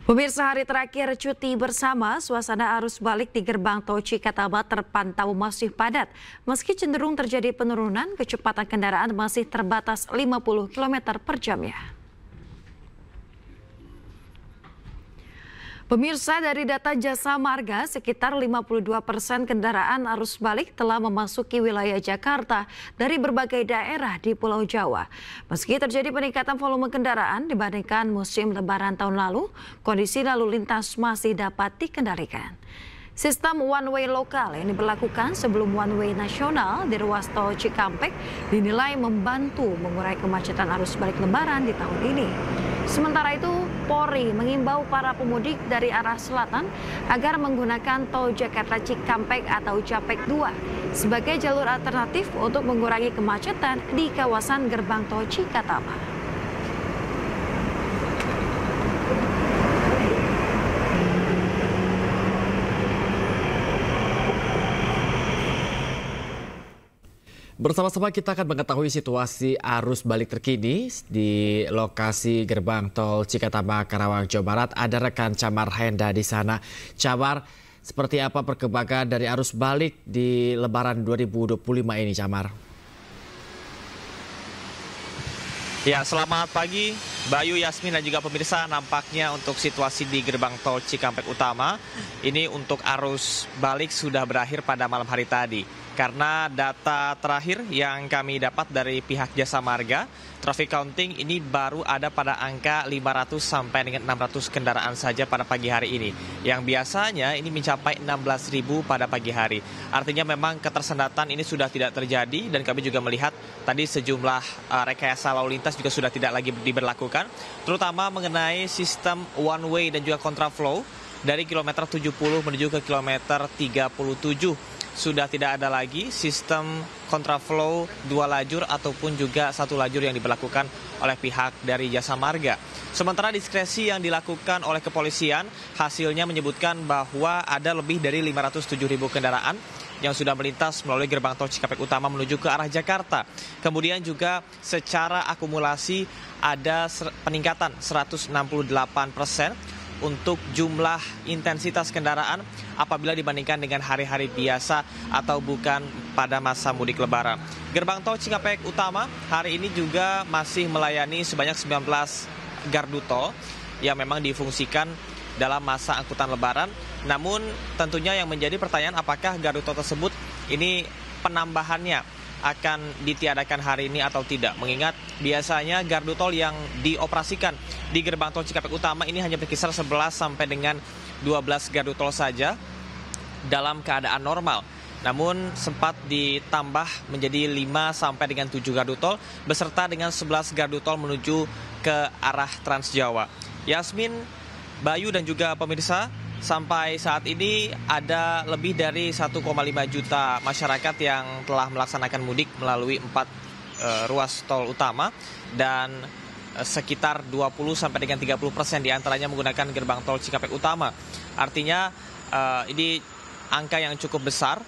Pemirsa, hari terakhir cuti bersama, suasana arus balik di gerbang tol Cikatama terpantau masih padat. Meski cenderung terjadi penurunan, kecepatan kendaraan masih terbatas 50 km per jamnya. Pemirsa, dari data Jasa Marga, sekitar 52% kendaraan arus balik telah memasuki wilayah Jakarta dari berbagai daerah di Pulau Jawa. Meski terjadi peningkatan volume kendaraan dibandingkan musim Lebaran tahun lalu, kondisi lalu lintas masih dapat dikendalikan. Sistem one way lokal yang diberlakukan sebelum one way nasional di ruas tol Cikampek dinilai membantu mengurai kemacetan arus balik Lebaran di tahun ini. Sementara itu, Polri mengimbau para pemudik dari arah selatan agar menggunakan tol Jakarta Cikampek atau Japek 2 sebagai jalur alternatif untuk mengurangi kemacetan di kawasan gerbang tol Cikatama. Bersama-sama kita akan mengetahui situasi arus balik terkini di lokasi gerbang tol Cikatama, Karawang, Jawa Barat. Ada rekan Camar Henda di sana. Camar, seperti apa perkembangan dari arus balik di Lebaran 2025 ini, Camar? Ya, selamat pagi Bayu, Yasmin dan juga pemirsa. Nampaknya untuk situasi di gerbang tol Cikampek Utama ini untuk arus balik sudah berakhir pada malam hari tadi. Karena data terakhir yang kami dapat dari pihak Jasa Marga, traffic counting ini baru ada pada angka 500 sampai dengan 600 kendaraan saja pada pagi hari ini. Yang biasanya ini mencapai 16.000 pada pagi hari. Artinya memang ketersendatan ini sudah tidak terjadi dan kami juga melihat tadi sejumlah rekayasa lalu lintas juga sudah tidak lagi diberlakukan. Terutama mengenai sistem one way dan juga kontraflow dari kilometer 70 menuju ke kilometer 37. Sudah tidak ada lagi sistem kontraflow 2 lajur ataupun juga 1 lajur yang diberlakukan oleh pihak dari Jasa Marga. Sementara diskresi yang dilakukan oleh kepolisian hasilnya menyebutkan bahwa ada lebih dari 507.000 kendaraan yang sudah melintas melalui gerbang tol Cikampek Utama menuju ke arah Jakarta. Kemudian juga secara akumulasi ada peningkatan 168% untuk jumlah intensitas kendaraan apabila dibandingkan dengan hari-hari biasa atau bukan pada masa mudik Lebaran. Gerbang tol Cikampek Utama hari ini juga masih melayani sebanyak 19 gardu tol yang memang difungsikan dalam masa angkutan Lebaran. Namun tentunya yang menjadi pertanyaan apakah gardu tol tersebut ini penambahannya akan ditiadakan hari ini atau tidak. Mengingat biasanya gardu tol yang dioperasikan di gerbang tol Cikampek Utama ini hanya berkisar 11 sampai dengan 12 gardu tol saja dalam keadaan normal. Namun sempat ditambah menjadi 5 sampai dengan 7 gardu tol beserta dengan 11 gardu tol menuju ke arah Trans Jawa. Yasmin, Bayu dan juga pemirsa, sampai saat ini ada lebih dari 1,5 juta masyarakat yang telah melaksanakan mudik melalui 4 ruas tol utama dan sekitar 20 sampai dengan 30% diantaranya menggunakan gerbang tol Cikampek Utama. Artinya ini angka yang cukup besar,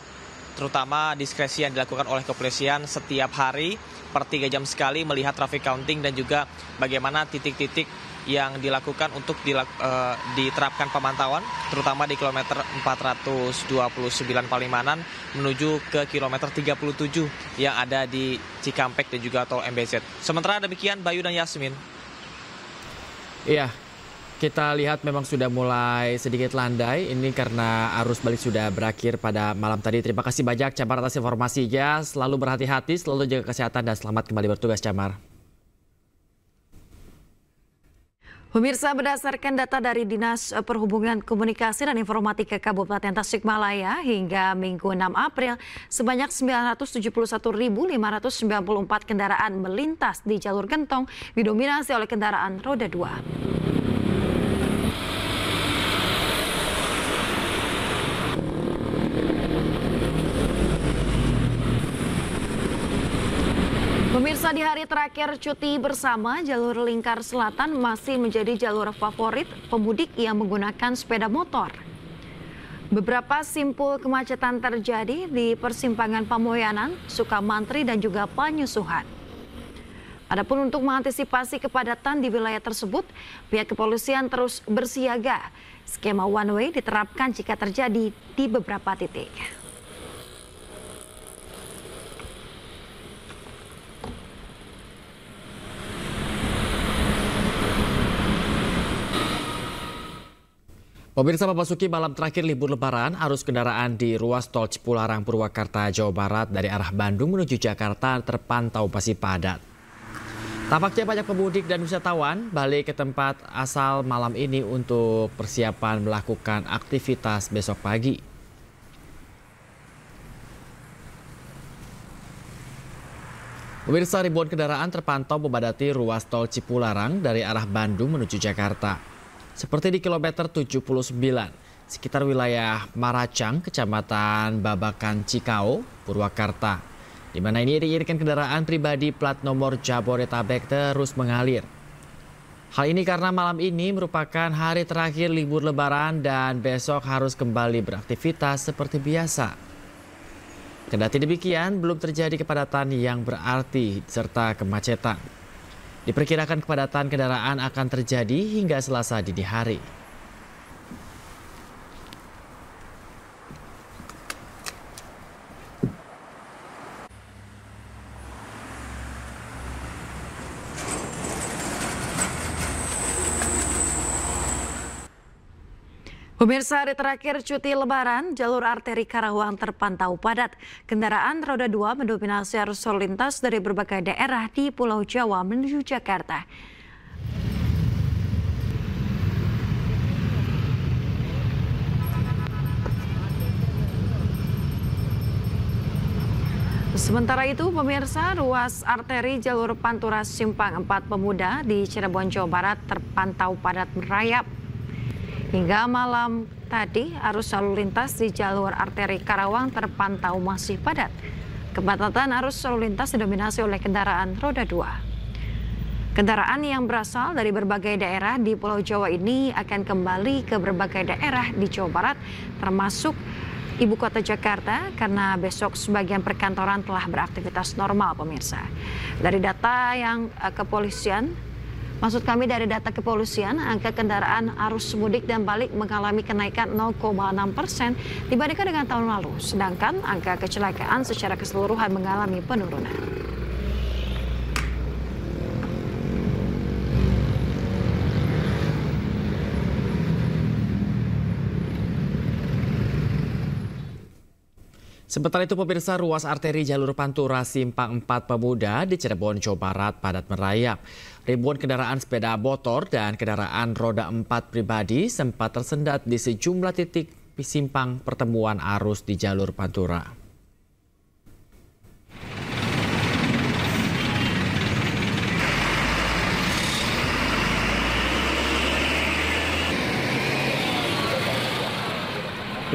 terutama diskresi yang dilakukan oleh kepolisian setiap hari per 3 jam sekali melihat traffic counting dan juga bagaimana titik-titik yang dilakukan untuk diterapkan pemantauan, terutama di kilometer 429 Palimanan menuju ke kilometer 37 yang ada di Cikampek dan juga tol MBZ. Sementara demikian Bayu dan Yasmin. Iya, kita lihat memang sudah mulai sedikit landai ini karena arus balik sudah berakhir pada malam tadi. Terima kasih banyak Camar atas informasinya. Selalu berhati-hati, selalu jaga kesehatan dan selamat kembali bertugas, Camar. Pemirsa, berdasarkan data dari Dinas Perhubungan Komunikasi dan Informatika Kabupaten Tasikmalaya hingga Minggu 6 April, sebanyak 971.594 kendaraan melintas di jalur gentong didominasi oleh kendaraan roda 2. Pemirsa, di hari terakhir cuti bersama, jalur lingkar selatan masih menjadi jalur favorit pemudik yang menggunakan sepeda motor. Beberapa simpul kemacetan terjadi di persimpangan Pamoyanan, Sukamantri dan juga Panyusuhan. Adapun untuk mengantisipasi kepadatan di wilayah tersebut, pihak kepolisian terus bersiaga. Skema one way diterapkan jika terjadi di beberapa titik. Pemirsa, memasuki malam terakhir libur Lebaran, arus kendaraan di ruas tol Cipularang Purwakarta, Jawa Barat dari arah Bandung menuju Jakarta terpantau masih padat. Tampaknya banyak pemudik dan wisatawan balik ke tempat asal malam ini untuk persiapan melakukan aktivitas besok pagi. Pemirsa, ribuan kendaraan terpantau memadati ruas tol Cipularang dari arah Bandung menuju Jakarta. Seperti di kilometer 79, sekitar wilayah Maracang, Kecamatan Babakan Cikau, Purwakarta. Di mana ini diiringan kendaraan pribadi plat nomor Jabodetabek terus mengalir. Hal ini karena malam ini merupakan hari terakhir libur Lebaran dan besok harus kembali beraktivitas seperti biasa. Kendati demikian, belum terjadi kepadatan yang berarti serta kemacetan. Diperkirakan kepadatan kendaraan akan terjadi hingga Selasa dini hari. Pemirsa, hari terakhir cuti Lebaran, jalur arteri Karawang terpantau padat. Kendaraan roda 2 mendominasi arus lalu lintas dari berbagai daerah di Pulau Jawa menuju Jakarta. Sementara itu, pemirsa, ruas arteri jalur Pantura Simpang 4 Pemuda di Cirebon, Jawa Barat terpantau padat merayap. Hingga malam tadi, arus lalu lintas di jalur arteri Karawang terpantau masih padat. Kepadatan arus lalu lintas didominasi oleh kendaraan roda 2. Kendaraan yang berasal dari berbagai daerah di Pulau Jawa ini akan kembali ke berbagai daerah di Jawa Barat, termasuk Ibu Kota Jakarta, karena besok sebagian perkantoran telah beraktivitas normal, pemirsa. Dari data yang dari data kepolisian, angka kendaraan arus mudik dan balik mengalami kenaikan 0,6% dibandingkan dengan tahun lalu. Sedangkan angka kecelakaan secara keseluruhan mengalami penurunan. Sementara itu, pemirsa, ruas arteri jalur Pantura Simpang 4 Pemuda di Cirebon, Jawa Barat padat merayap. Ribuan kendaraan sepeda motor dan kendaraan roda 4 pribadi sempat tersendat di sejumlah titik simpang pertemuan arus di jalur Pantura.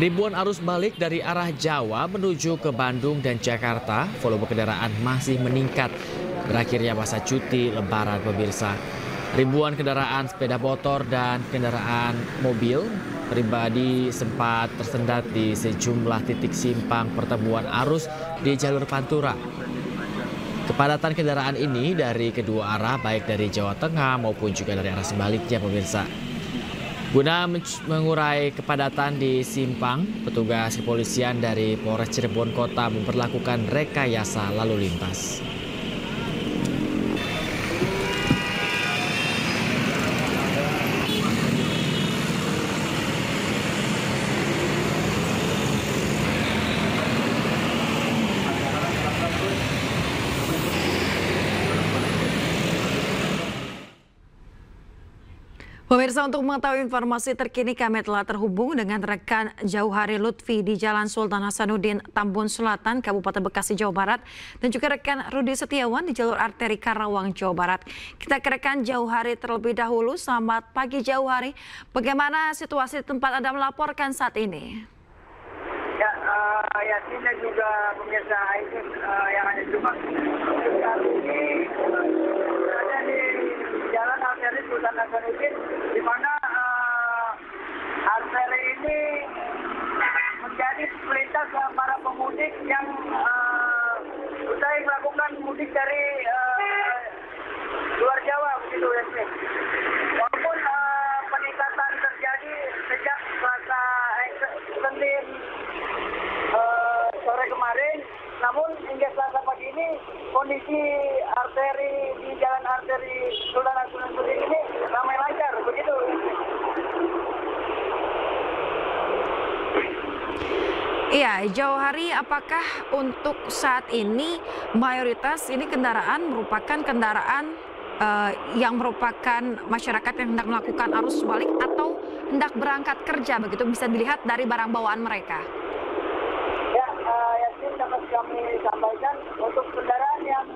Ribuan arus balik dari arah Jawa menuju ke Bandung dan Jakarta, volume kendaraan masih meningkat. Berakhirnya masa cuti Lebaran, pemirsa. Ribuan kendaraan sepeda motor dan kendaraan mobil pribadi sempat tersendat di sejumlah titik simpang pertemuan arus di jalur Pantura. Kepadatan kendaraan ini dari kedua arah, baik dari Jawa Tengah maupun juga dari arah sebaliknya, pemirsa. Guna mengurai kepadatan di simpang, petugas kepolisian dari Polres Cirebon Kota memperlakukan rekayasa lalu lintas. Pemirsa, untuk mengetahui informasi terkini kami telah terhubung dengan rekan Jauhari Lutfi di Jalan Sultan Hasanuddin, Tambun Selatan, Kabupaten Bekasi, Jawa Barat, dan juga rekan Rudi Setiawan di jalur arteri Karawang, Jawa Barat. Kita ke rekan Jauhari terlebih dahulu. Selamat pagi, Jauhari. Bagaimana situasi di tempat Anda melaporkan saat ini? Ya, Yasin dan juga pemirsa yang ada di rumah. Saat ini ada di Jalan Arteri Sultan Hasanuddin, di mana arteri ini menjadi prioritas para pemudik yang usai melakukan mudik dari kondisi arteri di jalan arteri Sultan Hasanuddin ini ramai lancar begitu. Iya, jauh hari apakah untuk saat ini mayoritas ini kendaraan merupakan kendaraan yang merupakan masyarakat yang hendak melakukan arus balik atau hendak berangkat kerja, begitu bisa dilihat dari barang bawaan mereka? Ya, Yasin dapat kami sampaikan untuk kendaraan yang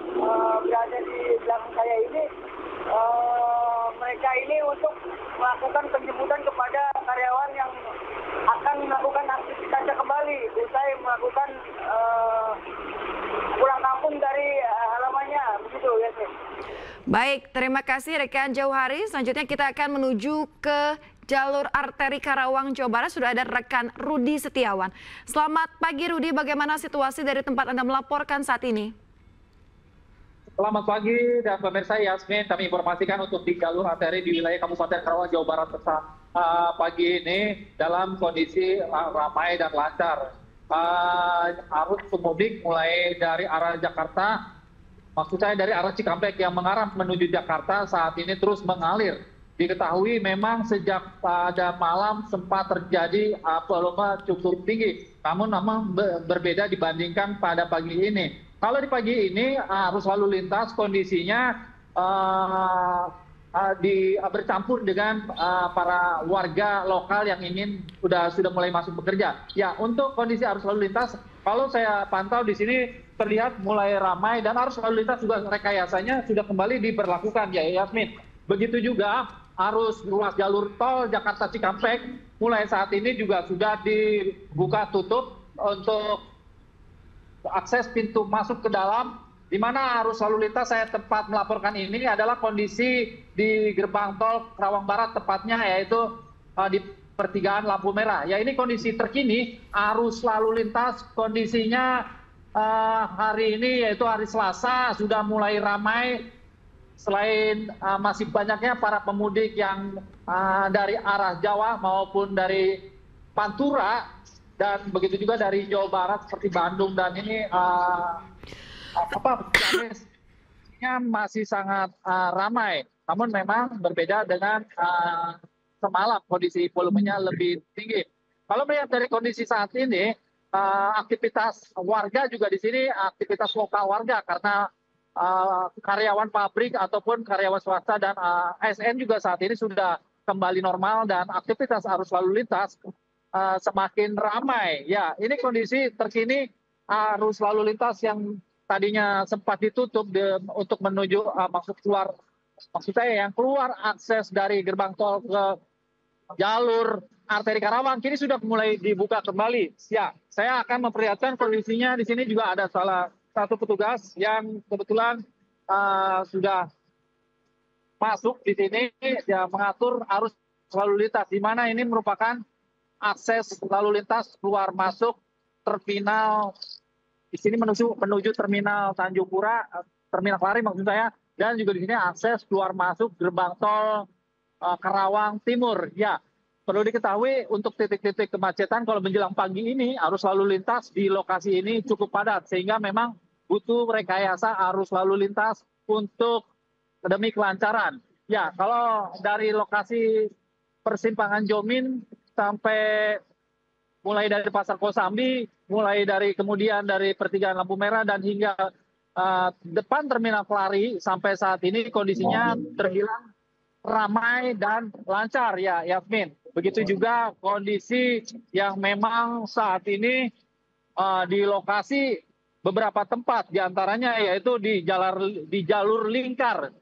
berada di belakang saya ini, mereka ini untuk melakukan penjemputan kepada karyawan yang akan melakukan aktivitasnya kembali usai melakukan pulang kampung dari halamannya, begitu Yasin. Baik, terima kasih rekan Jauhari. Selanjutnya kita akan menuju ke jalur arteri Karawang, Jawa Barat. Sudah ada rekan Rudi Setiawan. Selamat pagi Rudi, bagaimana situasi dari tempat Anda melaporkan saat ini? Selamat pagi dan pemirsa Yasmin, kami informasikan untuk di jalur arteri di wilayah Kabupaten Karawang, Jawa Barat pagi ini dalam kondisi ramai dan lancar. Arus pemudik mulai dari arah Jakarta, maksud saya dari arah Cikampek yang mengarah menuju Jakarta saat ini terus mengalir. Diketahui memang sejak pada malam sempat terjadi volume cukup tinggi, namun berbeda dibandingkan pada pagi ini. Kalau di pagi ini arus lalu lintas kondisinya bercampur dengan para warga lokal yang ingin sudah mulai masuk bekerja. Ya, untuk kondisi arus lalu lintas, kalau saya pantau di sini terlihat mulai ramai dan arus lalu lintas juga rekayasanya sudah kembali diberlakukan ya Yasmin. Begitu juga arus ruas jalur tol Jakarta Cikampek mulai saat ini juga sudah dibuka tutup untuk akses pintu masuk ke dalam, di mana arus lalu lintas saya tempat melaporkan ini adalah kondisi di gerbang tol Karawang Barat tepatnya, yaitu di pertigaan lampu merah. Ya, ini kondisi terkini arus lalu lintas kondisinya hari ini yaitu hari Selasa sudah mulai ramai. Selain masih banyaknya para pemudik yang dari arah Jawa maupun dari Pantura dan begitu juga dari Jawa Barat seperti Bandung, dan ini masih sangat ramai. Namun memang berbeda dengan semalam, kondisi volumenya lebih tinggi. Kalau melihat dari kondisi saat ini, aktivitas warga juga di sini, aktivitas lokal warga, karena karyawan pabrik ataupun karyawan swasta dan ASN juga saat ini sudah kembali normal dan aktivitas arus lalu lintas semakin ramai. Ya, ini kondisi terkini arus lalu lintas yang tadinya sempat ditutup untuk menuju maksud saya yang keluar akses dari gerbang tol ke jalur arteri Karawang kini sudah mulai dibuka kembali. Ya, saya akan memperlihatkan kondisinya. Di sini juga ada salah satu petugas yang kebetulan sudah masuk di sini ya, mengatur arus lalu lintas, di mana ini merupakan akses lalu lintas keluar masuk terminal di sini menuju terminal Tanjung Pura, terminal Kelari maksud saya, dan juga di sini akses keluar masuk gerbang tol Karawang Timur. Ya, perlu diketahui untuk titik-titik kemacetan kalau menjelang pagi ini arus lalu lintas di lokasi ini cukup padat, sehingga memang butuh rekayasa arus lalu lintas untuk demi kelancaran. Ya, kalau dari lokasi persimpangan Jomin sampai mulai dari Pasar Kosambi, mulai dari kemudian dari pertigaan lampu merah dan hingga depan terminal Kelari sampai saat ini kondisinya terbilang ramai dan lancar ya Yasmin. Begitu juga kondisi yang memang saat ini di lokasi beberapa tempat, diantaranya yaitu di jalur lingkar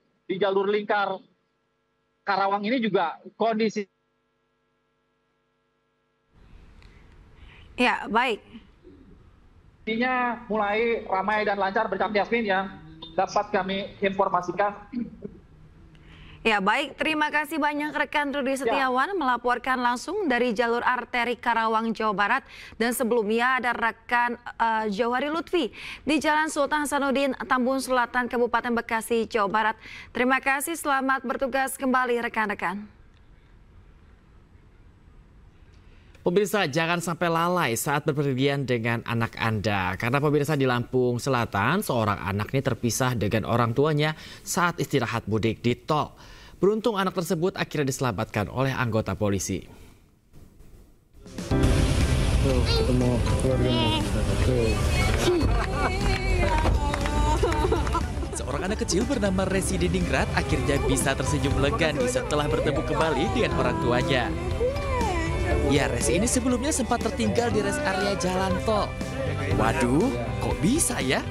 Karawang ini juga kondisi. Ya, baik. Intinya mulai ramai dan lancar berkat Yasmin yang dapat kami informasikan. Ya, baik. Terima kasih banyak rekan Rudi Setiawan melaporkan langsung dari jalur arteri Karawang, Jawa Barat. Dan sebelumnya ada rekan Jauhari Lutfi di Jalan Sultan Hasanuddin, Tambun Selatan, Kabupaten Bekasi, Jawa Barat. Terima kasih, selamat bertugas kembali rekan-rekan. Pemirsa, jangan sampai lalai saat berpergian dengan anak Anda. Karena pemirsa, di Lampung Selatan, seorang anak ini terpisah dengan orang tuanya saat istirahat mudik di tol. Beruntung anak tersebut akhirnya diselamatkan oleh anggota polisi. Ketemu keluargamu. Seorang anak kecil bernama Resi Diningrat akhirnya bisa tersenyum lega nih setelah bertemu kembali dengan orang tuanya. Ya, Resi ini sebelumnya sempat tertinggal di rest area jalan tol. Waduh, kok bisa ya?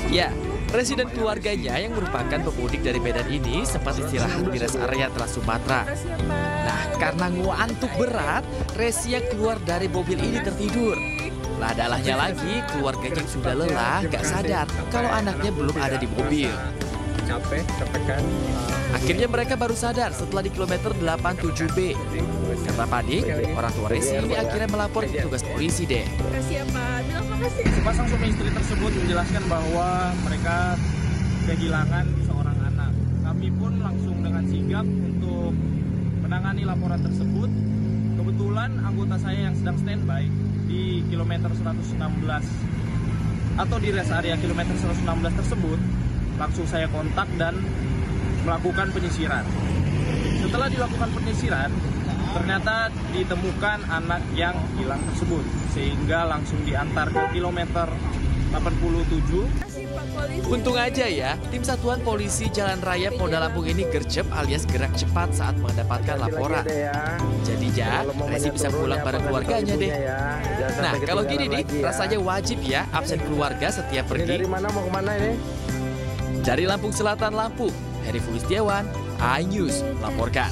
Ya, Resi dan keluarganya yang merupakan pemudik dari Medan ini sempat istirahat di rest area Trans Sumatera. Nah, karena ngantuk berat, Resi yang keluar dari mobil ini tertidur. Lah dalahnya lagi, keluarganya yang sudah lelah gak sadar kalau anaknya belum ada di mobil. Capek, tertekan. Akhirnya mereka baru sadar setelah di kilometer 87B. Karena panik, orang tua Resi ini akhirnya melapor ke petugas polisi deh. Sepasang suami istri tersebut menjelaskan bahwa mereka kehilangan seorang anak. Kami pun langsung dengan sigap untuk menangani laporan tersebut. Kebetulan anggota saya yang sedang standby di kilometer 116 atau di rest area kilometer 116 tersebut, langsung saya kontak dan melakukan penyisiran. Setelah dilakukan penyisiran, ternyata ditemukan anak yang hilang tersebut, sehingga langsung diantar ke kilometer 87. Untung aja ya, tim Satuan Polisi Jalan Raya Polda Lampung ini gercep alias gerak cepat saat mendapatkan laporan. Jadinya, Resi bisa pulang bareng keluarganya deh. Nah, kalau gini nih, rasanya wajib ya absen keluarga setiap pergi. Dari mana mau kemana ini? Dari Lampung Selatan, Lampung, Heri Fulistiawan, iNews melaporkan.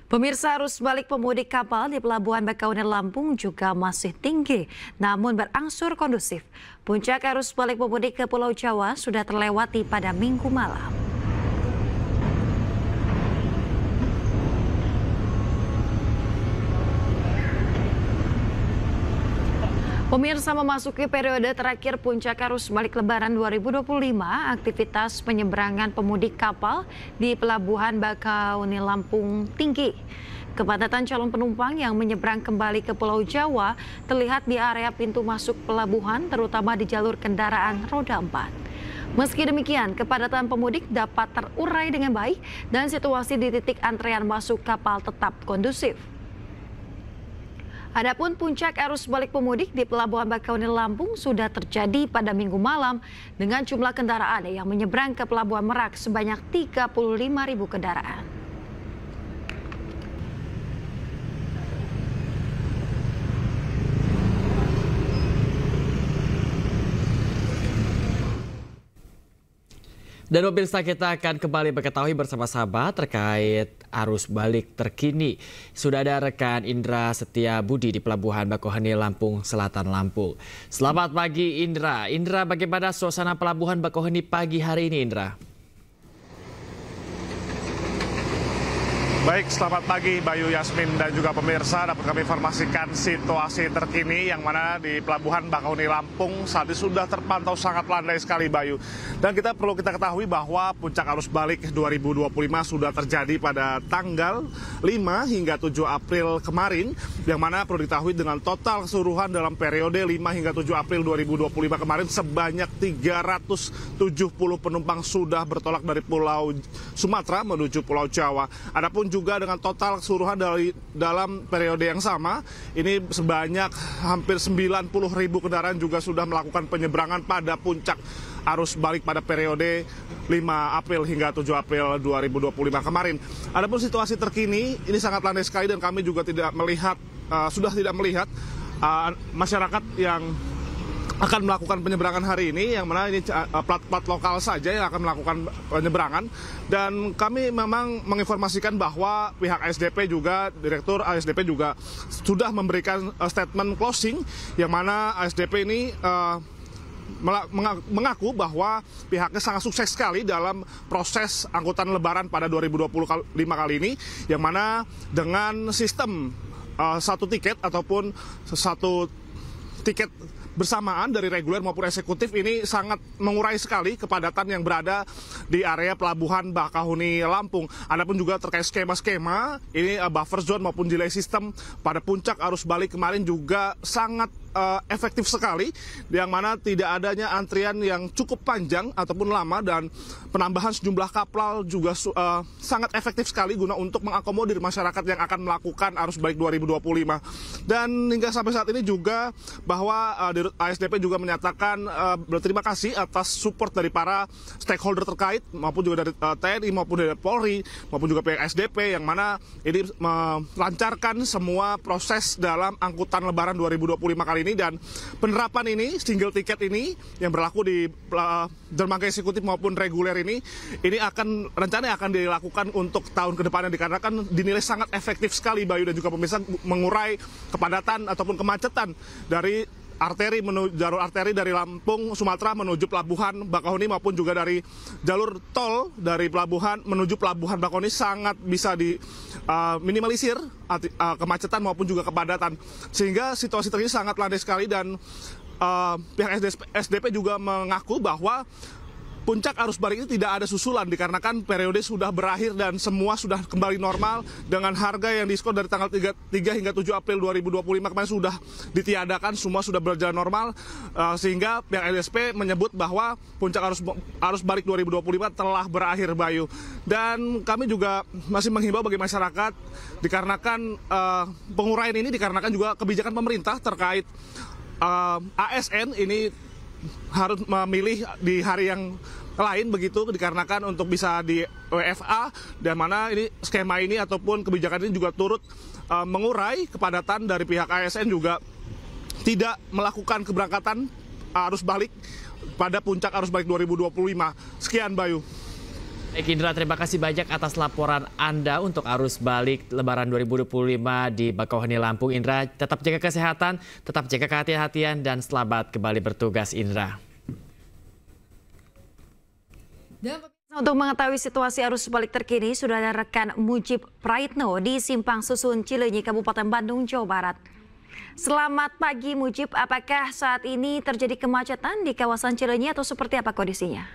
Pemirsa, arus balik pemudik kapal di Pelabuhan Bakauheni Lampung juga masih tinggi, namun berangsur kondusif. Puncak arus balik pemudik ke Pulau Jawa sudah terlewati pada Minggu malam. Pemirsa, memasuki periode terakhir puncak arus balik Lebaran 2025, aktivitas penyeberangan pemudik kapal di Pelabuhan Bakauheni Lampung tinggi. Kepadatan calon penumpang yang menyeberang kembali ke Pulau Jawa terlihat di area pintu masuk pelabuhan, terutama di jalur kendaraan roda 4. Meski demikian, kepadatan pemudik dapat terurai dengan baik dan situasi di titik antrean masuk kapal tetap kondusif. Adapun puncak arus balik pemudik di Pelabuhan Bakauheni Lampung sudah terjadi pada Minggu malam dengan jumlah kendaraan yang menyeberang ke Pelabuhan Merak sebanyak 35.000 kendaraan. Dan pemirsa, kita akan kembali mengetahui bersama-sama terkait arus balik terkini. Sudah ada rekan Indra Setia Budi di Pelabuhan Bakauheni Lampung Selatan, Lampung. Selamat pagi Indra. Indra, bagaimana suasana Pelabuhan Bakauheni pagi hari ini, Indra? Baik, selamat pagi Bayu, Yasmin, dan juga pemirsa. Dapat kami informasikan situasi terkini yang mana di Pelabuhan Bakauheni Lampung saat ini sudah terpantau sangat landai sekali, Bayu. Dan perlu kita ketahui bahwa puncak arus balik 2025 sudah terjadi pada tanggal 5 hingga 7 April kemarin, yang mana perlu diketahui dengan total keseluruhan dalam periode 5 hingga 7 April 2025 kemarin sebanyak 370 penumpang sudah bertolak dari Pulau Sumatera menuju Pulau Jawa. Adapun juga dengan total keseluruhan dalam periode yang sama, ini sebanyak hampir 90.000 kendaraan juga sudah melakukan penyeberangan pada puncak arus balik pada periode 5 April hingga 7 April 2025 kemarin. Adapun situasi terkini ini sangat landai sekali dan kami juga sudah tidak melihat masyarakat yang akan melakukan penyeberangan hari ini, yang mana ini plat-plat lokal saja yang akan melakukan penyeberangan. Dan kami memang menginformasikan bahwa pihak ASDP juga, Direktur ASDP juga sudah memberikan statement closing, yang mana ASDP ini mengaku bahwa pihaknya sangat sukses sekali dalam proses angkutan lebaran pada 2025 kali ini, yang mana dengan sistem satu tiket ataupun satu tiket bersamaan dari reguler maupun eksekutif ini sangat mengurai sekali kepadatan yang berada di area pelabuhan Bakahuni Lampung. Adapun juga terkait skema-skema, ini buffer zone maupun delay system pada puncak arus balik kemarin juga sangat efektif sekali, yang mana tidak adanya antrian yang cukup panjang ataupun lama, dan penambahan sejumlah kapal juga sangat efektif sekali guna untuk mengakomodir masyarakat yang akan melakukan arus balik 2025. Dan hingga sampai saat ini juga bahwa Dirut ASDP juga menyatakan berterima kasih atas support dari para stakeholder terkait, maupun juga dari TNI maupun dari Polri maupun juga pihak SDP, yang mana ini melancarkan semua proses dalam angkutan Lebaran 2025 kali ini. Dan penerapan ini, single tiket ini yang berlaku di dermaga eksekutif maupun reguler ini rencananya akan dilakukan untuk tahun ke depannya, dikarenakan dinilai sangat efektif sekali, Bayu dan juga pemirsa, mengurai kepadatan ataupun kemacetan dari jalur arteri dari Lampung, Sumatera menuju pelabuhan Bakahuni, maupun juga dari jalur tol dari pelabuhan menuju pelabuhan Bakahuni sangat bisa minimalisir kemacetan maupun juga kepadatan. Sehingga situasi terkini sangat landai sekali, dan pihak SDP juga mengaku bahwa puncak arus balik ini tidak ada susulan, dikarenakan periode sudah berakhir dan semua sudah kembali normal, dengan harga yang diskon dari tanggal 3 hingga 7 April 2025 kemarin sudah ditiadakan, semua sudah berjalan normal, sehingga pihak LSP menyebut bahwa puncak arus balik 2025 telah berakhir, Bayu. Dan kami juga masih menghimbau bagi masyarakat, dikarenakan penguraian ini dikarenakan juga kebijakan pemerintah terkait ASN ini harus memilih di hari yang lain, begitu, dikarenakan untuk bisa di WFA, dan mana ini skema ini ataupun kebijakan ini juga turut mengurai kepadatan dari pihak ASN, juga tidak melakukan keberangkatan arus balik pada puncak arus balik 2025. Sekian, Bayu. Baik, Indra, terima kasih banyak atas laporan Anda untuk arus balik Lebaran 2025 di Bakauheni, Lampung. Indra, tetap jaga kesehatan, tetap jaga kehati-hatian, dan selamat kembali bertugas, Indra. Untuk mengetahui situasi arus balik terkini, sudah ada rekan Mujib Praitno di Simpang Susun Cileunyi, Kabupaten Bandung, Jawa Barat. Selamat pagi, Mujib. Apakah saat ini terjadi kemacetan di kawasan Cileunyi atau seperti apa kondisinya?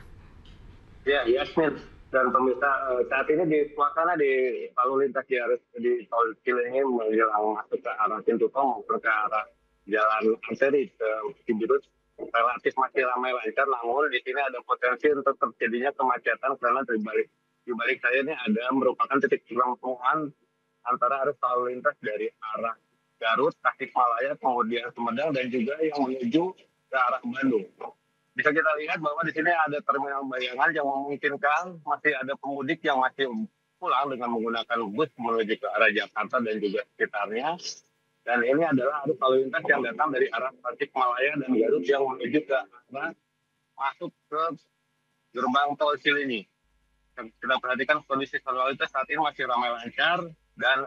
Ya, Yasmin dan pemirsa, saat ini di suasana di lalu lintas di tol Cileunyi menjelang masuk ke arah pintu tol maupun ke arah jalan arteri ke Cibiru relatif masih ramai lancar, namun di sini ada potensi untuk terjadinya kemacetan karena di balik saya ini ada merupakan titik perlengkungan antara arus lalu lintas dari arah Garut, Tasikmalaya, kemudian Sumedang, dan juga yang menuju ke arah Bandung. Bisa kita lihat bahwa di sini ada terminal bayangan yang memungkinkan masih ada pemudik yang masih pulang dengan menggunakan bus menuju ke arah Jakarta dan juga sekitarnya. Dan ini adalah arus lalu lintas yang datang dari arah Tasikmalaya dan Garut yang menuju ke arah masuk ke gerbang tol Cileunyi. Kita perhatikan kondisi lalu lintas saat ini masih ramai lancar dan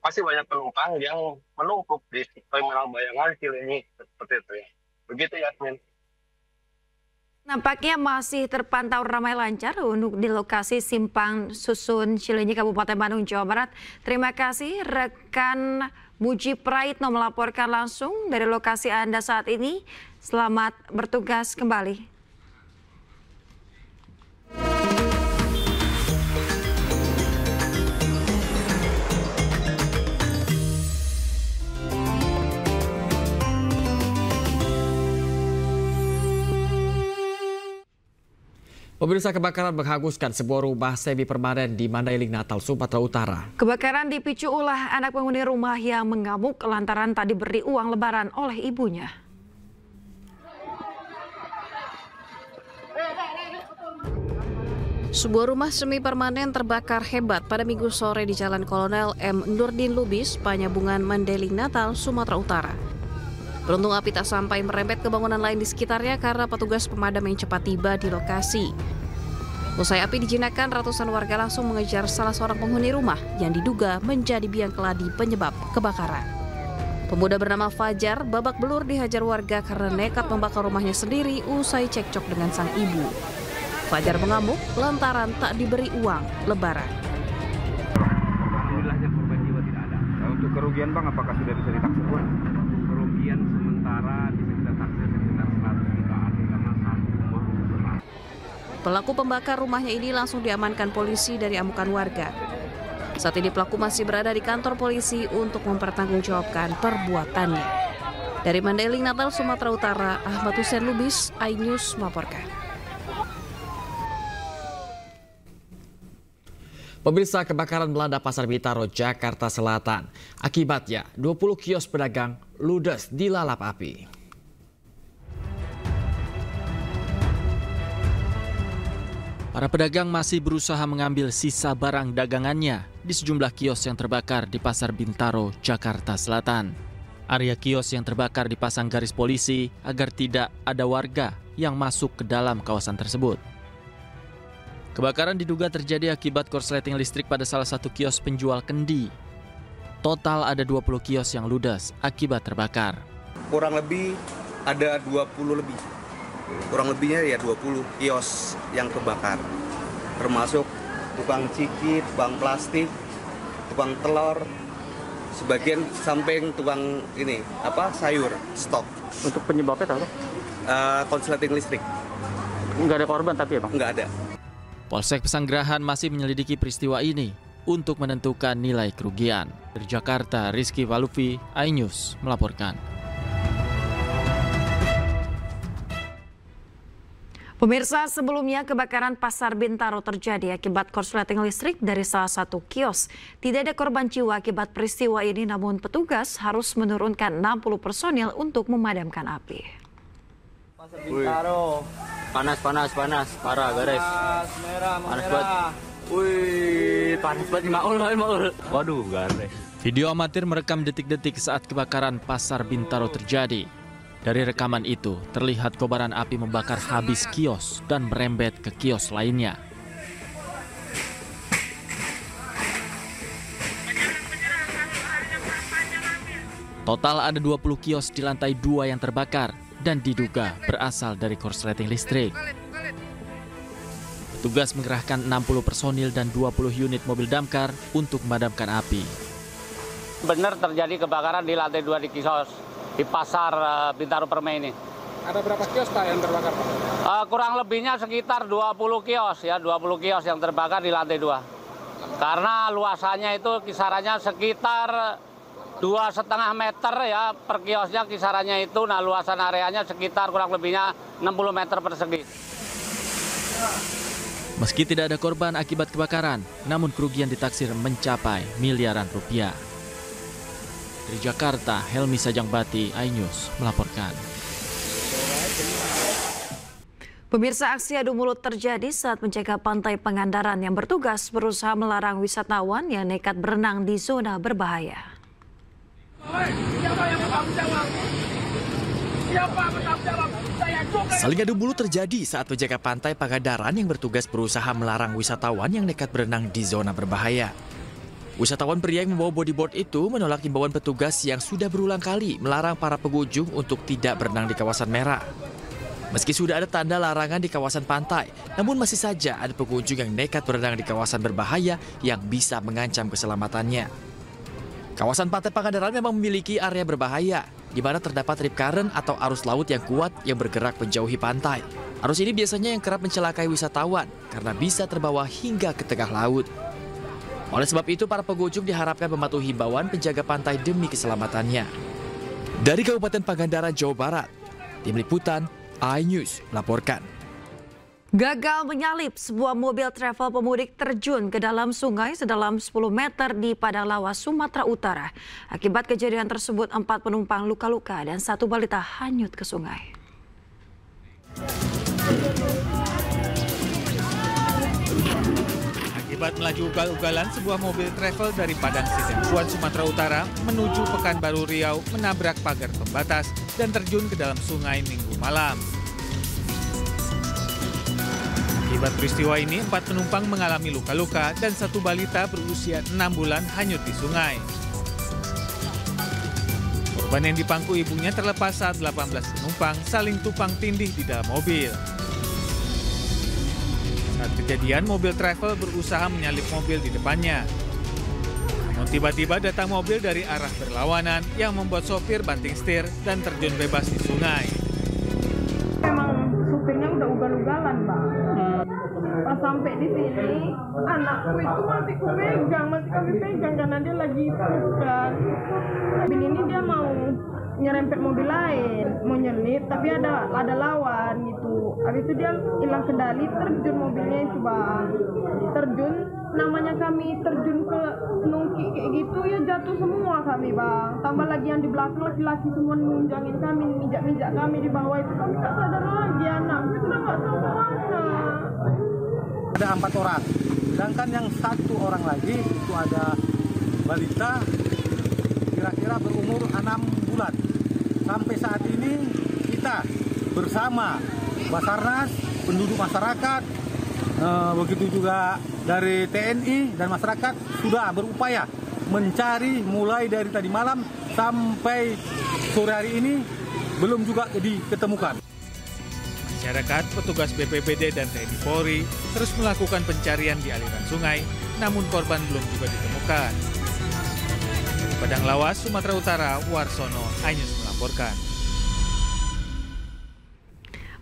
masih banyak penumpang yang menumpuk di terminal bayangan Cileunyi seperti itu ya. Begitu, Yasmin. Nampaknya masih terpantau ramai lancar untuk di lokasi Simpang Susun Cileunyi, Kabupaten Bandung, Jawa Barat. Terima kasih rekan Mujib Praitno melaporkan langsung dari lokasi Anda saat ini. Selamat bertugas kembali. Pemirsa, kebakaran menghanguskan sebuah rumah semi permanen di Mandailing, Natal, Sumatera Utara. Kebakaran dipicu ulah anak penghuni rumah yang mengamuk lantaran tak diberi uang lebaran oleh ibunya. Sebuah rumah semi permanen terbakar hebat pada Minggu sore di Jalan Kolonel M. Nurdin Lubis, Panyabungan, Mandailing, Natal, Sumatera Utara. Beruntung api tak sampai merembet ke bangunan lain di sekitarnya karena petugas pemadam yang cepat tiba di lokasi. Usai api dijinakkan, ratusan warga langsung mengejar salah seorang penghuni rumah yang diduga menjadi biang keladi penyebab kebakaran. Pemuda bernama Fajar babak belur dihajar warga karena nekat membakar rumahnya sendiri usai cekcok dengan sang ibu. Fajar mengamuk lantaran tak diberi uang lebaran. Alhamdulillahnya korban jiwa tidak ada. Nah, untuk kerugian Bang, apakah sudah bisa ditaksir? Kerugian sementara bisa kita taksir Pelaku pembakar rumahnya ini langsung diamankan polisi dari amukan warga. Saat ini pelaku masih berada di kantor polisi untuk mempertanggungjawabkan perbuatannya. Dari Mandailing, Natal, Sumatera Utara, Ahmad Hussein Lubis, iNews melaporkan. Pemirsa, kebakaran melanda Pasar Bintaro, Jakarta Selatan. Akibatnya, 20 kios pedagang ludes dilalap api. Para pedagang masih berusaha mengambil sisa barang dagangannya di sejumlah kios yang terbakar di Pasar Bintaro, Jakarta Selatan. Area kios yang terbakar dipasang garis polisi agar tidak ada warga yang masuk ke dalam kawasan tersebut. Kebakaran diduga terjadi akibat korsleting listrik pada salah satu kios penjual kendi. Total ada 20 kios yang ludes akibat terbakar. Kurang lebih ada 20 lebih. Kurang lebihnya ya 20 kios yang kebakar. Termasuk tukang ciki, tukang plastik, tukang telur, sebagian samping tukang sayur, stok. Untuk penyebabnya tahu? Korsleting listrik. Nggak ada korban tapi ya Bang? Nggak ada. Polsek Pesanggerahan masih menyelidiki peristiwa ini untuk menentukan nilai kerugian. Dari Jakarta, Rizky Walufi, iNews melaporkan. Pemirsa, sebelumnya kebakaran Pasar Bintaro terjadi akibat korsleting listrik dari salah satu kios. Tidak ada korban jiwa akibat peristiwa ini, namun petugas harus menurunkan 60 personil untuk memadamkan api. Pasar Bintaro. Panas, parah garis. Panas banget. Wih, panas banget, maul. Waduh, garis. Video amatir merekam detik-detik saat kebakaran Pasar Bintaro terjadi. Dari rekaman itu, terlihat kobaran api membakar habis kios dan merembet ke kios lainnya. Total ada 20 kios di lantai 2 yang terbakar dan diduga berasal dari korsleting listrik. Petugas mengerahkan 60 personil dan 20 unit mobil damkar untuk memadamkan api. Benar terjadi kebakaran di lantai 2 di kios di Pasar Bintaro Permai ini. Ada berapa kios Pak yang terbakar Pak? Kurang lebihnya sekitar 20 kios ya, 20 kios yang terbakar di lantai 2. Karena luasannya itu kisarannya sekitar 2,5 meter ya per kiosnya kisarannya itu. Nah, luasan areanya sekitar kurang lebihnya 60 meter persegi. Meski tidak ada korban akibat kebakaran, namun kerugian ditaksir mencapai miliaran rupiah. Dari Jakarta, Helmi Sajangbati, iNews melaporkan. Pemirsa, aksi adu mulut terjadi saat menjaga pantai Pangandaran yang bertugas berusaha melarang wisatawan yang nekat berenang di zona berbahaya. Saling adu mulut terjadi saat penjaga pantai Pangandaran yang bertugas berusaha melarang wisatawan yang nekat berenang di zona berbahaya. Wisatawan pria yang membawa bodyboard itu menolak himbauan petugas yang sudah berulang kali melarang para pengunjung untuk tidak berenang di kawasan merah. Meski sudah ada tanda larangan di kawasan pantai, namun masih saja ada pengunjung yang nekat berenang di kawasan berbahaya yang bisa mengancam keselamatannya. Kawasan pantai Pangandaran memang memiliki area berbahaya, di mana terdapat rip current atau arus laut yang kuat yang bergerak menjauhi pantai. Arus ini biasanya yang kerap mencelakai wisatawan karena bisa terbawa hingga ke tengah laut. Oleh sebab itu, para pengunjung diharapkan mematuhi himbauan penjaga pantai demi keselamatannya. Dari Kabupaten Pangandaran, Jawa Barat, Tim Liputan, iNews melaporkan. Gagal menyalip, sebuah mobil travel pemudik terjun ke dalam sungai sedalam 10 meter di Padang Lawas, Sumatera Utara. Akibat kejadian tersebut, 4 penumpang luka-luka dan 1 balita hanyut ke sungai. Akibat melaju ugal-ugalan, sebuah mobil travel dari Padang Sidempuan, Sumatera Utara menuju Pekanbaru Riau menabrak pagar pembatas dan terjun ke dalam sungai Minggu malam. Akibat peristiwa ini, 4 penumpang mengalami luka-luka dan 1 balita berusia 6 bulan hanyut di sungai. Korban yang dipangku ibunya terlepas saat 18 penumpang saling tumpang tindih di dalam mobil. Saat kejadian, mobil travel berusaha menyalip mobil di depannya. Namun tiba-tiba datang mobil dari arah berlawanan yang membuat sopir banting setir dan terjun bebas di sungai. Emang supirnya udah ugal-ugalan, Bang. Pas sampai di sini, anakku itu masih kami pegang karena dia lagi bukan. Ini dia mau nyerempet mobil lain, mau nyelip, tapi ada lawan gitu. Habis itu dia hilang kendali, terjun mobilnya itu bang. Terjun, namanya kami terjun ke nungki kayak gitu ya jatuh semua kami bang. Tambah lagi yang di belakang laki-laki semua nunjangin kami, mijak-mijak kami di bawah itu. Kami tak sadar lagi anak, itu udah gak tahu kemana. Ada 4 orang, sedangkan yang 1 orang lagi itu ada balita kira-kira berumur 6 bulan. Sampai saat ini kita bersama Basarnas, penduduk masyarakat, begitu juga dari TNI dan masyarakat sudah berupaya mencari mulai dari tadi malam sampai sore hari ini belum juga diketemukan. Masyarakat, petugas BPBD dan TNI Polri terus melakukan pencarian di aliran sungai, namun korban belum juga ditemukan. Dari Padang Lawas, Sumatera Utara, Warsono, iNews melaporkan.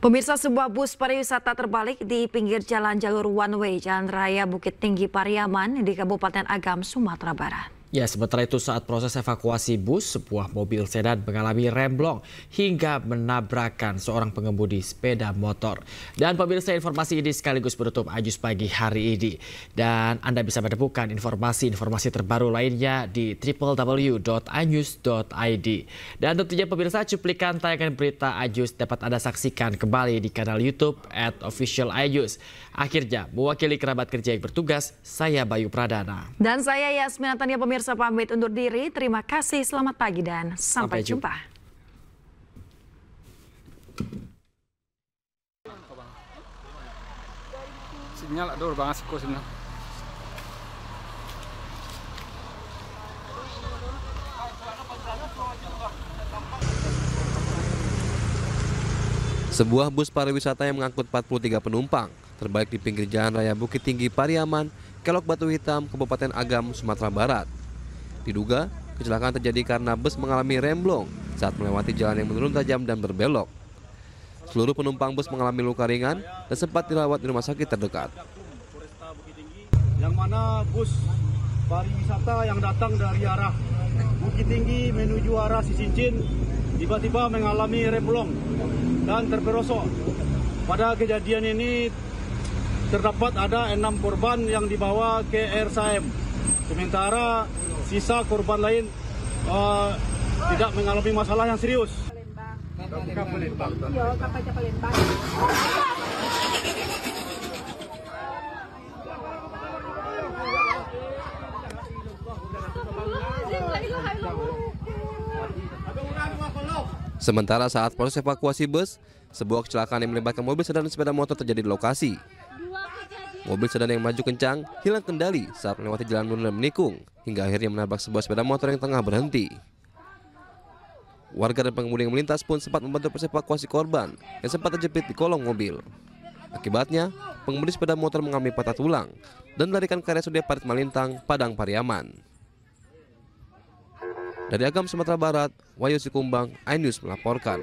Pemirsa, sebuah bus pariwisata terbalik di pinggir jalan jalur one way Jalan Raya Bukit Tinggi Pariaman di Kabupaten Agam, Sumatera Barat. Ya, sementara itu saat proses evakuasi bus, sebuah mobil sedan mengalami remblong hingga menabrakkan seorang pengemudi sepeda motor. Dan pemirsa, informasi ini sekaligus menutup Ajus Pagi hari ini. Dan Anda bisa menemukan informasi terbaru lainnya di www.ajus.id. Dan tentunya pemirsa, cuplikan tayangan berita Ajus dapat Anda saksikan kembali di kanal YouTube @officialajus. Akhirnya, mewakili kerabat kerja yang bertugas, saya Bayu Pradana. Dan saya Yasmin Natania, pemirsa pamit undur diri. Terima kasih, selamat pagi dan sampai jumpa. Sinyal ada banget sih sinyal. Sebuah bus pariwisata yang mengangkut 43 penumpang terbalik di pinggir Jalan Raya Bukit Tinggi Pariaman, Kelok Batu Hitam, Kabupaten Agam, Sumatera Barat. Diduga, kecelakaan terjadi karena bus mengalami remblong saat melewati jalan yang menurun tajam dan berbelok. Seluruh penumpang bus mengalami luka ringan dan sempat dirawat di rumah sakit terdekat. Yang mana bus pariwisata yang datang dari arah Bukit Tinggi menuju arah Sisincin tiba-tiba mengalami remblong dan terperosok. Pada kejadian ini terdapat ada 6 korban yang dibawa ke RSAM. Sementara sisa korban lain tidak mengalami masalah yang serius. Sementara saat proses evakuasi bus, sebuah kecelakaan yang melibatkan mobil sedan dan sepeda motor terjadi di lokasi. Mobil sedan yang maju kencang hilang kendali saat melewati jalan turun dan menikung, hingga akhirnya menabrak sebuah sepeda motor yang tengah berhenti. Warga dan pengemudi yang melintas pun sempat membantu proses evakuasi korban yang sempat terjepit di kolong mobil. Akibatnya, pengemudi sepeda motor mengalami patah tulang dan dilarikan ke RSUD Parit Malintang, Padang Pariaman. Dari Agam, Sumatera Barat, Wahyu Sikumbang, iNews melaporkan.